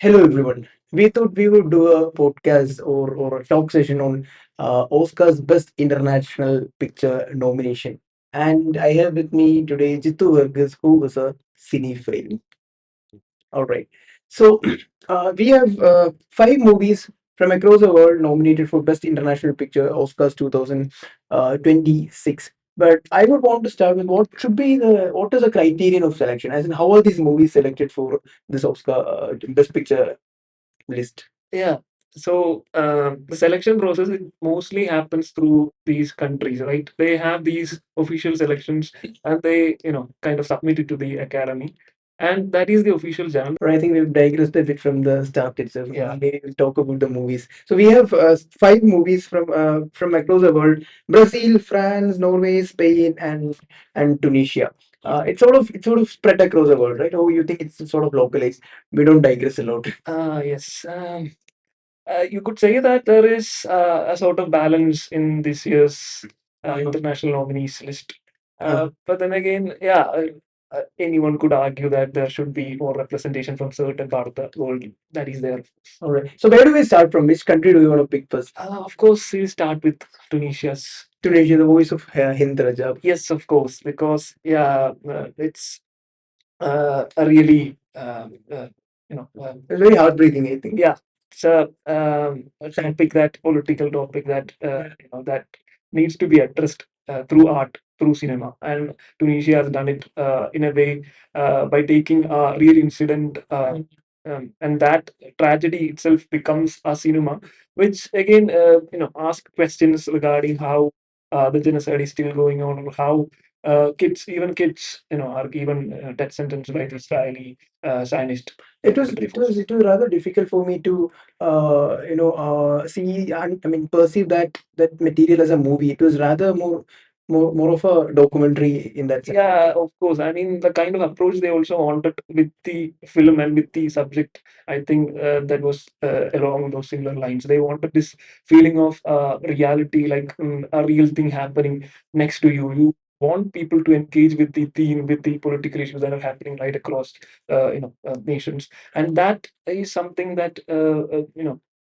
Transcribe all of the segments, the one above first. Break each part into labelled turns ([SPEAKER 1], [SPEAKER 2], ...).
[SPEAKER 1] Hello, everyone. We thought we would do a podcast or a talk session on Oscar's Best International Picture nomination. And I have with me today Jittu Varghese, who is a cinephile. All right. So we have five movies from across the world nominated for Best International Picture Oscars 2026. But I would want to start with what is the criterion of selection? As in, how are these movies selected for this Oscar Best Picture list?
[SPEAKER 2] Yeah. So the selection process it mostly happens through these countries, right? They have these official selections, and they, kind of submit it to the academy, and that is the official journal.
[SPEAKER 1] Or I think we've digressed a bit from the start itself.
[SPEAKER 2] Yeah.
[SPEAKER 1] Maybe we'll talk about the movies. So we have five movies from across the world: Brazil, France, Norway, Spain, and Tunisia. It's sort of spread across the world, right? Oh, you think it's sort of localized? We don't digress a lot.
[SPEAKER 2] Yes. You could say that there is a sort of balance in this year's international nominees list. But then again, yeah, anyone could argue that there should be more representation from certain part of the world that is there.
[SPEAKER 1] All right. So where do we start from? Which country do you want to pick first?
[SPEAKER 2] Of course, we'll start with Tunisia's.
[SPEAKER 1] Tunisia, the voice of Hind Rajab.
[SPEAKER 2] Yes, of course, because yeah, it's a really
[SPEAKER 1] It's very heartbreaking, I think.
[SPEAKER 2] yeah, it's a topic that political topic that that needs to be addressed through art, through cinema, and Tunisia has done it in a way by taking a real incident. And that tragedy itself becomes a cinema, which again, ask questions regarding how the genocide is still going on, or how even kids, are given death sentence by the Israeli Zionist.
[SPEAKER 1] It was rather difficult for me to see and I mean perceive that material as a movie. It was rather more of a documentary in that sense.
[SPEAKER 2] Yeah, of course. I mean, the kind of approach they also wanted with the film and with the subject, I think that was along those similar lines. They wanted this feeling of reality, like a real thing happening next to you. You want people to engage with the theme, with the political issues that are happening right across, nations, and that is something that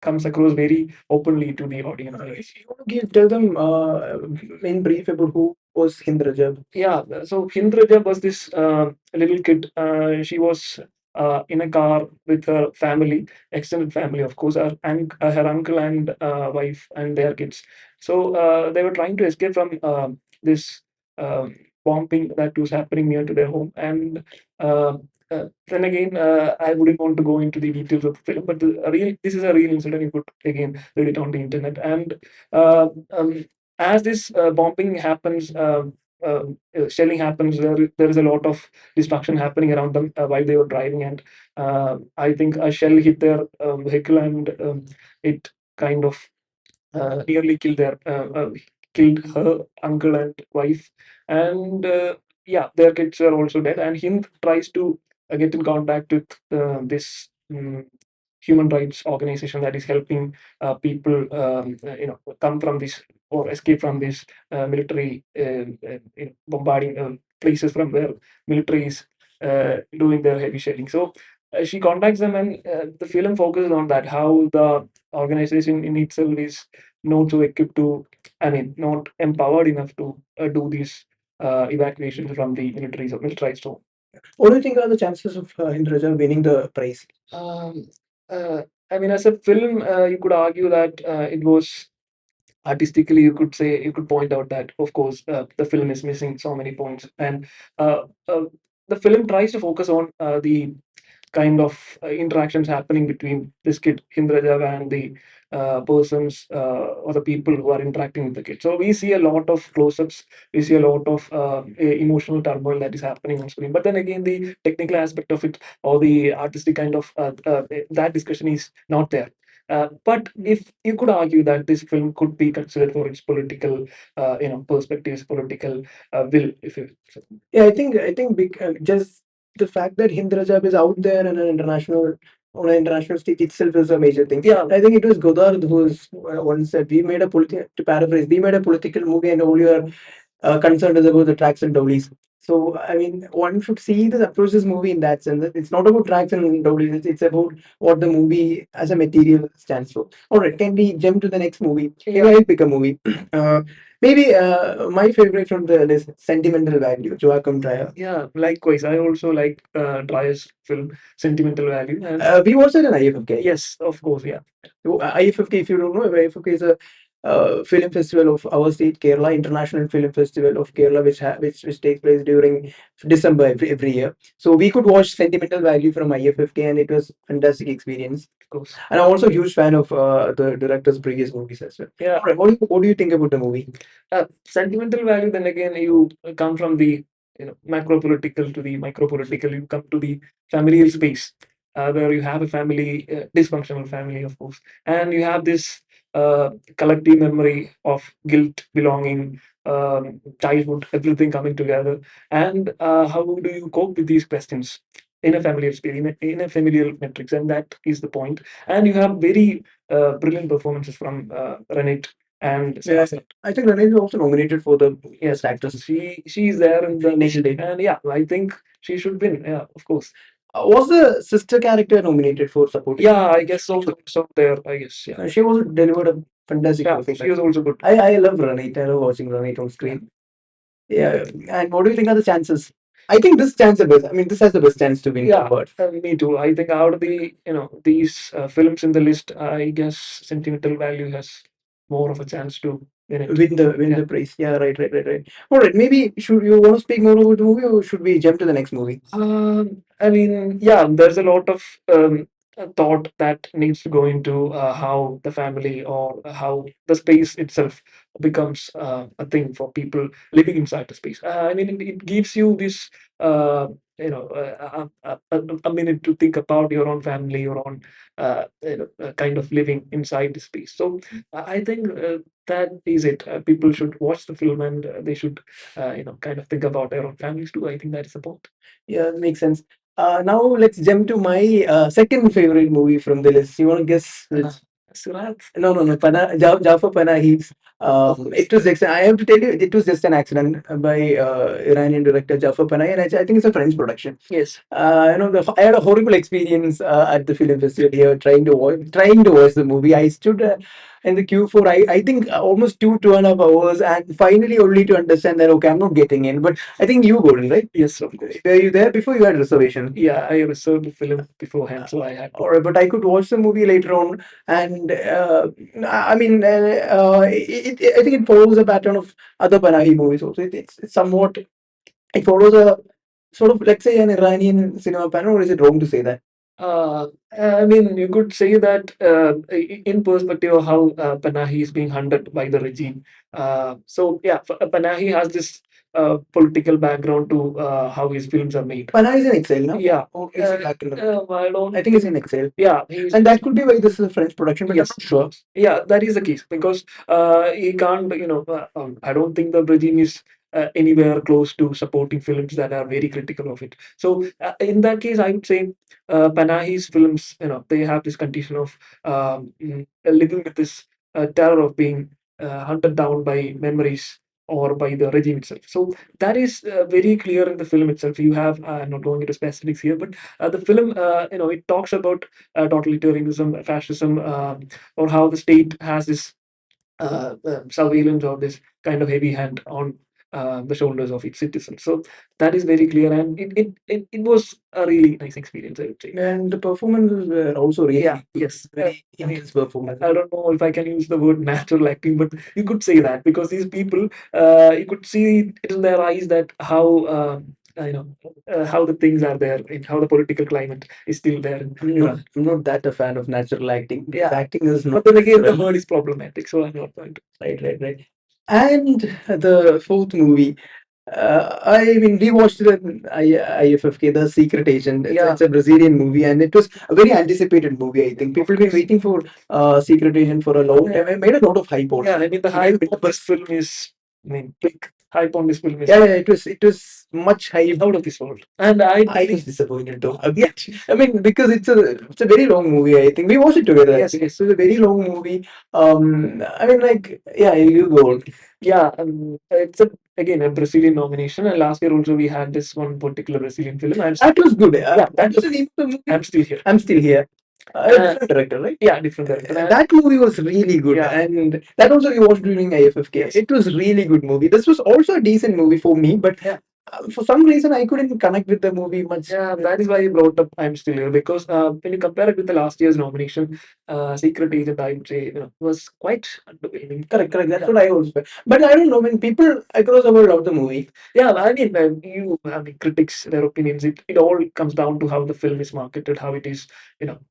[SPEAKER 2] comes across very openly to the audience.
[SPEAKER 1] If you want to tell them in brief about who was Hind Rajab.
[SPEAKER 2] Yeah, so Hindra was this little kid. She was in a car with her family, extended family, of course, her uncle and wife and their kids. So they were trying to escape from this uh, bombing that was happening near to their home. And then again, I wouldn't want to go into the details of the film, but this is a real incident. You could again read it on the internet. And uh, um, as this bombing happens, shelling happens, there is a lot of destruction happening around them while they were driving, and I think a shell hit their vehicle, and it kind of nearly killed her uncle and wife, and yeah, their kids are also dead. And Hind tries to get in contact with this human rights organization that is helping people come from this or escape from this military bombarding places from where military is doing their heavy shelling. So she contacts them, and the film focuses on that, how the organization in itself is not so equipped to, I mean, not empowered enough to do these evacuations from the militarized zone.
[SPEAKER 1] What do you think are the chances of Hind Rajab winning the prize?
[SPEAKER 2] Um, I mean, as a film, you could argue that it was artistically, you could point out that, of course, the film is missing so many points, and uh, uh, the film tries to focus on the kind of interactions happening between this kid Hindraja and the persons or the people who are interacting with the kid. So we see a lot of close-ups, we see a lot of emotional turmoil that is happening on screen. But then again, the technical aspect of it or the artistic kind of that discussion is not there. But if you could argue that this film could be considered for its political, perspectives, political will, if you.
[SPEAKER 1] Yeah, I think just the fact that Hind Rajab is out there in an international on an international stage itself is a major thing.
[SPEAKER 2] Yeah.
[SPEAKER 1] I think it was Godard who's once said, "We made a to paraphrase, we made a political movie, and all you are concerned is about the tracks and dollies." So, I mean, one should see this approach this movie in that sense. That it's not about tracks and doubles. It's about what the movie as a material stands for. All right, can we jump to the next movie? Maybe
[SPEAKER 2] Yeah.
[SPEAKER 1] I'll pick a movie. Uh, maybe my favorite from the list, Sentimental Value, Joachim Trier.
[SPEAKER 2] Yeah, likewise. I also like Dreyer's film Sentimental Value, and
[SPEAKER 1] We watched it in IFFK.
[SPEAKER 2] yes, of course, yeah.
[SPEAKER 1] So, IFFK, if you don't know, IFFK is a film festival of our state, Kerala, International Film Festival of Kerala, which takes place during December every year. So we could watch Sentimental Value from IFFK, and it was fantastic experience.
[SPEAKER 2] Of course.
[SPEAKER 1] And I'm also a huge fan of the director's previous movies as well.
[SPEAKER 2] Yeah.
[SPEAKER 1] All right, what do you think about the movie?
[SPEAKER 2] Sentimental value, then again, you come from the macro political to the micro political. You come to the familial space where you have a family, dysfunctional family, of course, and you have this collective memory of guilt, belonging, childhood, everything coming together. And how do you cope with these questions in a familial space, in a familial metrics? And that is the point. And you have very brilliant performances from Renate and
[SPEAKER 1] Yeah,
[SPEAKER 2] Sarat.
[SPEAKER 1] I think Renee is also nominated for the
[SPEAKER 2] Yes,
[SPEAKER 1] best actress.
[SPEAKER 2] she's there in the
[SPEAKER 1] Nailed it.
[SPEAKER 2] and yeah, I think she should win. Yeah, of course.
[SPEAKER 1] Was the sister character nominated for supporting?
[SPEAKER 2] Yeah, I guess so. So there, I guess. Yeah,
[SPEAKER 1] She also delivered a fantastic
[SPEAKER 2] yeah,
[SPEAKER 1] performance.
[SPEAKER 2] she was also good.
[SPEAKER 1] I love Ranit. I love watching Ranit on screen. Yeah. And what do you think are the chances? I think this chance the best. I mean, this has the best chance to win the
[SPEAKER 2] Yeah,
[SPEAKER 1] award.
[SPEAKER 2] me too. I think out of the these films in the list, I guess Sentimental Value has more of a chance to win it.
[SPEAKER 1] Win
[SPEAKER 2] Yeah.
[SPEAKER 1] the prize. Yeah, right. All right. Maybe should you want to speak more about the movie, or should we jump to the next movie?
[SPEAKER 2] I mean, yeah, there's a lot of thought that needs to go into how the family or how the space itself becomes a thing for people living inside the space. I mean, it gives you this, uh, a minute to think about your own family, your own, kind of living inside the space. So I think that is it. People should watch the film and they should, kind of think about their own families too. I think that is the point.
[SPEAKER 1] Yeah, makes sense. Now let's jump to my second favorite movie from the list. You want to guess which?
[SPEAKER 2] Sirât.
[SPEAKER 1] No. Jafar Panahi's. It was just, I have to tell you, it was just an accident by Iranian director Jafar Panahi, and I think it's a French production.
[SPEAKER 2] Yes.
[SPEAKER 1] I had a horrible experience at the film festival here, trying to watch the movie. I stood in the queue for I think almost 2.5 hours, and finally only to understand that okay, I'm not getting in. But I think you got in, right?
[SPEAKER 2] Yes, of course.
[SPEAKER 1] Were you there before you had reservation?
[SPEAKER 2] Yeah, I reserved the film beforehand, so I had to.
[SPEAKER 1] All right, but I could watch the movie later on, and I mean, I think it follows a pattern of other Panahi movies also. It's somewhat, it follows a sort of, let's say, an Iranian cinema pattern, or is it wrong to say that?
[SPEAKER 2] I mean, you could say that in perspective of how Panahi is being hunted by the regime. So yeah, Panahi has this political background to how his films are made.
[SPEAKER 1] Panahi is in exile now?
[SPEAKER 2] Yeah.
[SPEAKER 1] Or is he back in the...
[SPEAKER 2] I don't
[SPEAKER 1] I think he's in exile.
[SPEAKER 2] Yeah,
[SPEAKER 1] And that could be why this is a French production, but
[SPEAKER 2] yes,
[SPEAKER 1] I'm not sure.
[SPEAKER 2] Yeah, that is the case because he can't. I don't think the regime is anywhere close to supporting films that are very critical of it. So in that case, I would say Panahi's films, they have this condition of living with this terror of being hunted down by memories or by the regime itself. So that is very clear in the film itself. You have, I'm not going into specifics here, but the film, it talks about totalitarianism, fascism, or how the state has this surveillance or this kind of heavy hand on the shoulders of its citizens. So that is very clear, and it was a really nice experience, I would say.
[SPEAKER 1] And the performances were also really
[SPEAKER 2] yes,
[SPEAKER 1] very intense performance.
[SPEAKER 2] I don't know if I can use the word natural acting, but you could say that because these people, you could see it in their eyes that how. How the things are there and how the political climate is still there in Iran.
[SPEAKER 1] I'm not that a fan of natural acting.
[SPEAKER 2] Yeah.
[SPEAKER 1] Acting is not.
[SPEAKER 2] But then again, the word is problematic, so I'm not going to.
[SPEAKER 1] Right. And the fourth movie, I mean, we watched it in IFFK, The Secret Agent. It's a Brazilian movie, and it was a very anticipated movie. I think people have been waiting for Secret Agent for a long time. I made a lot of hype also.
[SPEAKER 2] Yeah, I mean the hype of this film is, I mean, big hype on this film is.
[SPEAKER 1] Yeah, it was much hype.
[SPEAKER 2] Out of this world, and I
[SPEAKER 1] was disappointed though a bit. I mean, because it's a very long movie. I think we watched it together.
[SPEAKER 2] Yes.
[SPEAKER 1] It's a very long movie. I mean, like, yeah, you go on.
[SPEAKER 2] Yeah, it's a again a Brazilian nomination. And last year also we had this one particular Brazilian film.
[SPEAKER 1] That was good.
[SPEAKER 2] Yeah,
[SPEAKER 1] That was the name of the movie.
[SPEAKER 2] I'm Still Here.
[SPEAKER 1] I'm Still Here. Different director, right?
[SPEAKER 2] Yeah, different director.
[SPEAKER 1] That movie was really good,
[SPEAKER 2] Yeah.
[SPEAKER 1] and that also we watched during IFFK.
[SPEAKER 2] Yes.
[SPEAKER 1] It was really good movie. This was also a decent movie for me, but
[SPEAKER 2] Yeah.
[SPEAKER 1] For some reason I couldn't connect with the movie much.
[SPEAKER 2] Yeah, that is why I brought up I'm Still Here, because when you compare it with the last year's nomination, Secret Agent, I would say, was quite underwhelming.
[SPEAKER 1] Correct. That's what I also. But I don't know, when people across the world love the movie.
[SPEAKER 2] Yeah, I mean, critics, their opinions, it all comes down to how the film is marketed, how it is,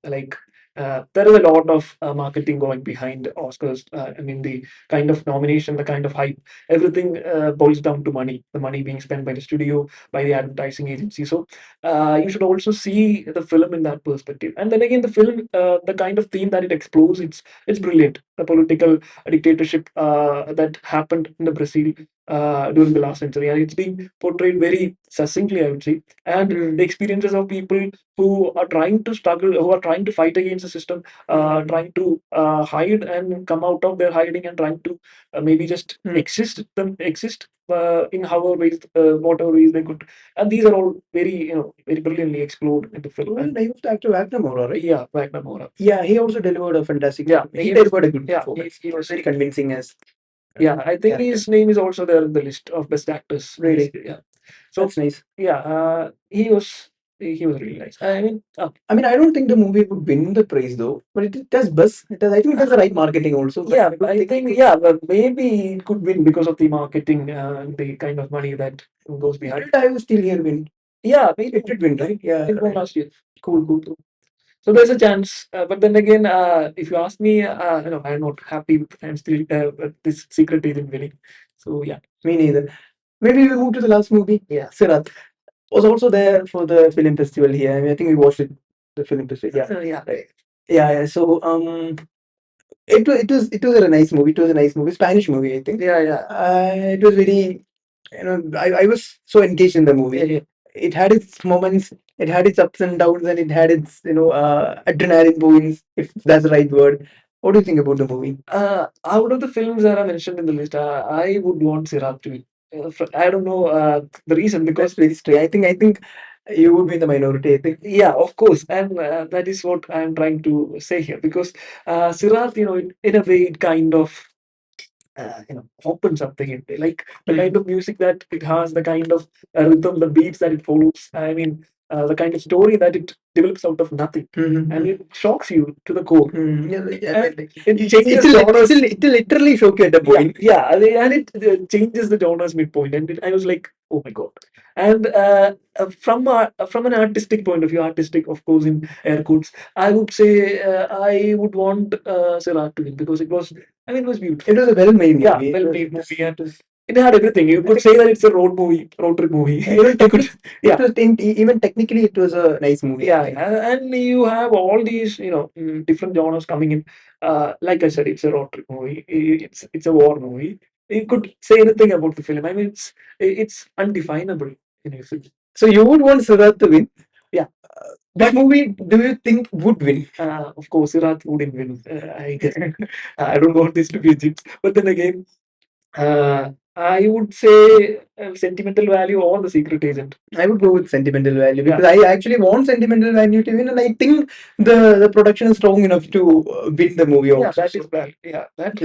[SPEAKER 2] like. There is a lot of marketing going behind Oscars. I mean, the kind of nomination, the kind of hype, everything boils down to money. The money being spent by the studio, by the advertising agency. So you should also see the film in that perspective. And then again, the film, the kind of theme that it explores, it's brilliant. The political dictatorship that happened in the Brazil during the last century, and it's being portrayed very succinctly, I would say. And the experiences of people who are trying to struggle, who are trying to fight against the system, trying to hide and come out of their hiding, and trying to maybe just exist in however ways, whatever ways they could. And these are all very, very brilliantly explored in the film.
[SPEAKER 1] Well, name of the actor Wagner Moura, right?
[SPEAKER 2] Yeah, Wagner Moura.
[SPEAKER 1] Yeah, he also delivered a fantastic.
[SPEAKER 2] Yeah,
[SPEAKER 1] he delivered a good
[SPEAKER 2] yeah,
[SPEAKER 1] performance.
[SPEAKER 2] he was
[SPEAKER 1] Very convincing as.
[SPEAKER 2] Yeah, I think
[SPEAKER 1] character.
[SPEAKER 2] his name is also there in the list of best actors.
[SPEAKER 1] Really?
[SPEAKER 2] Yeah. So
[SPEAKER 1] That's nice.
[SPEAKER 2] yeah, he was really nice.
[SPEAKER 1] I mean, I don't think the movie would win the prize though, but it does buzz. It does. I think it does the right marketing also. But
[SPEAKER 2] yeah,
[SPEAKER 1] I don't
[SPEAKER 2] I think yeah, but maybe it could win because of the marketing, the kind of money that goes behind.
[SPEAKER 1] I was still here win.
[SPEAKER 2] Yeah,
[SPEAKER 1] It did win, right? Yeah.
[SPEAKER 2] it won last year. Cool. So there's a chance, but then again, if you ask me, I'm not happy with I'm still with this Secret Agent winning. So yeah,
[SPEAKER 1] Me neither. Maybe we move to the last movie.
[SPEAKER 2] Yeah.
[SPEAKER 1] Sirât was also there for the film festival here. I mean, I think we watched it, the film festival. Yeah.
[SPEAKER 2] yeah,
[SPEAKER 1] Right. Yeah. So it was a nice movie. It was a nice movie. Spanish movie, I think.
[SPEAKER 2] yeah.
[SPEAKER 1] It was very, I was so engaged in the movie.
[SPEAKER 2] Yeah.
[SPEAKER 1] It had its moments, it had its ups and downs, and it had its, adrenaline points, if that's the right word. What do you think about the movie?
[SPEAKER 2] Out of the films that are mentioned in the list, I would want Sirât to win. I don't know the reason, because
[SPEAKER 1] That's very strange. I think you would be in the minority. I think.
[SPEAKER 2] yeah, of course, and that is what I'm trying to say here, because Sirât, in a way, it kind of opens something in there. Like the kind of music that it has, the kind of rhythm, the beats that it follows. I mean, the kind of story that it develops out of nothing, and it shocks you to the core. And it changes genres.
[SPEAKER 1] It'll literally shock you at the point.
[SPEAKER 2] Yeah, and it changes the genres midpoint, and I was like, oh my god. And from an artistic point of view, artistic, of course, in air quotes, I would say I would want Sirât to win, because it was, I mean, it was beautiful.
[SPEAKER 1] It was a well-made movie.
[SPEAKER 2] Yeah, well-made movie, and it had everything. You could say that it's a road trip movie.
[SPEAKER 1] Even technically, it was a nice movie.
[SPEAKER 2] Yeah, and you have all these, different genres coming in. Like I said, it's a road trip movie. It's a war movie. You could say anything about the film. I mean, it's undefinable in a film.
[SPEAKER 1] So you would want Sirât to win?
[SPEAKER 2] Yeah.
[SPEAKER 1] That movie, do you think would win?
[SPEAKER 2] Of course, Sirât wouldn't win. I guess I don't want this to be a jinx, but then again, I would say Sentimental Value or The Secret Agent.
[SPEAKER 1] I would go with Sentimental Value,
[SPEAKER 2] Yeah.
[SPEAKER 1] because I actually want Sentimental Value to win, and I think the production is strong enough to win the movie
[SPEAKER 2] Yeah,
[SPEAKER 1] also.
[SPEAKER 2] that is bad. Yeah, that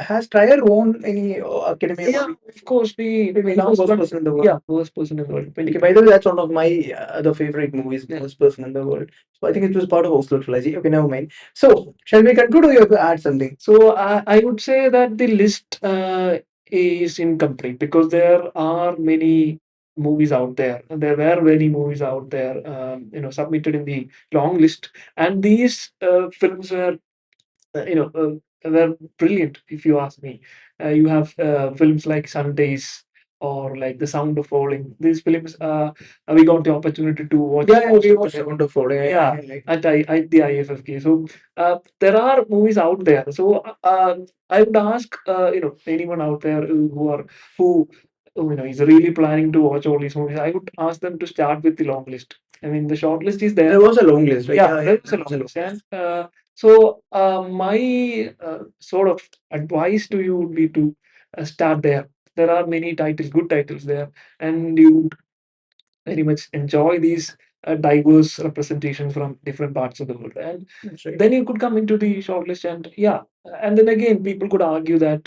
[SPEAKER 1] Has Trier won any Academy
[SPEAKER 2] yeah,
[SPEAKER 1] Award?
[SPEAKER 2] of course, the
[SPEAKER 1] Maybe now worst person in the world.
[SPEAKER 2] yeah, worst person in the world.
[SPEAKER 1] Okay, by the way, that's one of my other favorite movies, Worst Person in the World. So I think it was part of Oslo trilogy. Okay, never mind. So, shall we conclude, or you have to add something?
[SPEAKER 2] So I would say that the list is incomplete, because there are many movies out there. There were many movies out there, submitted in the long list, and these films were were brilliant, if you ask me. You have films like Sundays, or like The Sound of Falling. These films, we got the opportunity to watch.
[SPEAKER 1] Yeah, we watched Sound of Falling.
[SPEAKER 2] Yeah, at the IFFK. So there are movies out there. So I would ask anyone out there who is really planning to watch all these movies. I would ask them to start with the long list. I mean, the short list is there.
[SPEAKER 1] There was a long list, right?
[SPEAKER 2] Yeah, there was a long list. And so my sort of advice to you would be to start there. there are many titles, good titles there, and you very much enjoy these diverse representations from different parts of the world. And
[SPEAKER 1] That's right.
[SPEAKER 2] then you could come into the shortlist, and yeah, and then again, people could argue that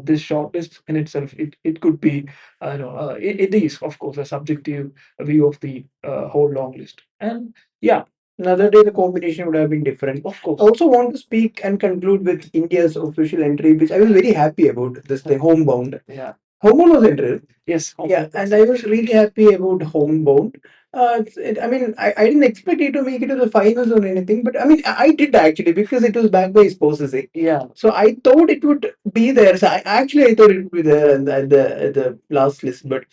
[SPEAKER 2] this shortlist in itself, it could be, it is, of course, a subjective view of the whole long list. And yeah,
[SPEAKER 1] Another day, the combination would have been different.
[SPEAKER 2] of
[SPEAKER 1] I
[SPEAKER 2] course.
[SPEAKER 1] also want to speak and conclude with India's official entry, which I was very happy about. This thing, Homebound.
[SPEAKER 2] Yeah.
[SPEAKER 1] Homebound was entered.
[SPEAKER 2] Yes.
[SPEAKER 1] Yeah, and I was really happy about Homebound. I mean, I didn't expect it to make it to the finals or anything, but I mean, I did actually because it was backed by Sposese.
[SPEAKER 2] Yeah.
[SPEAKER 1] So I thought it would be there. So I thought it would be there at the last list, but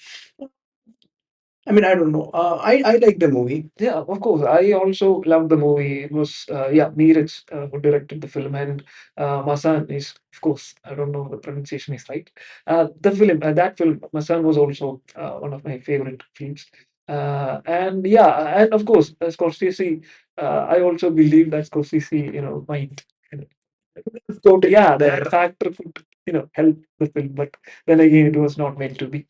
[SPEAKER 1] I mean, I don't know. I like the movie.
[SPEAKER 2] Yeah, of course. I also loved the movie. It was, yeah, Neeraj who directed the film, and Masan is, of course, I don't know if the pronunciation is right. That film, Masan was also one of my favorite films. And yeah, and of course, Scorsese, I also believe that Scorsese, might, you yeah, that factor could, help the film, but then again, it was not meant to be.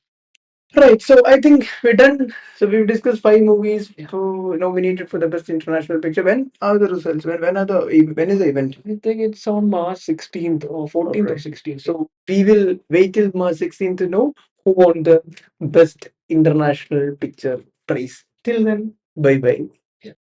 [SPEAKER 1] Right, so I think we're done. So we've discussed 5 movies to nominated for the best international picture. When are the results? When is the event?
[SPEAKER 2] I think it's on March 16th or 14th or
[SPEAKER 1] Alright.
[SPEAKER 2] 16th.
[SPEAKER 1] So we will wait till March 16th to know who won the best international picture prize. Till then, bye bye.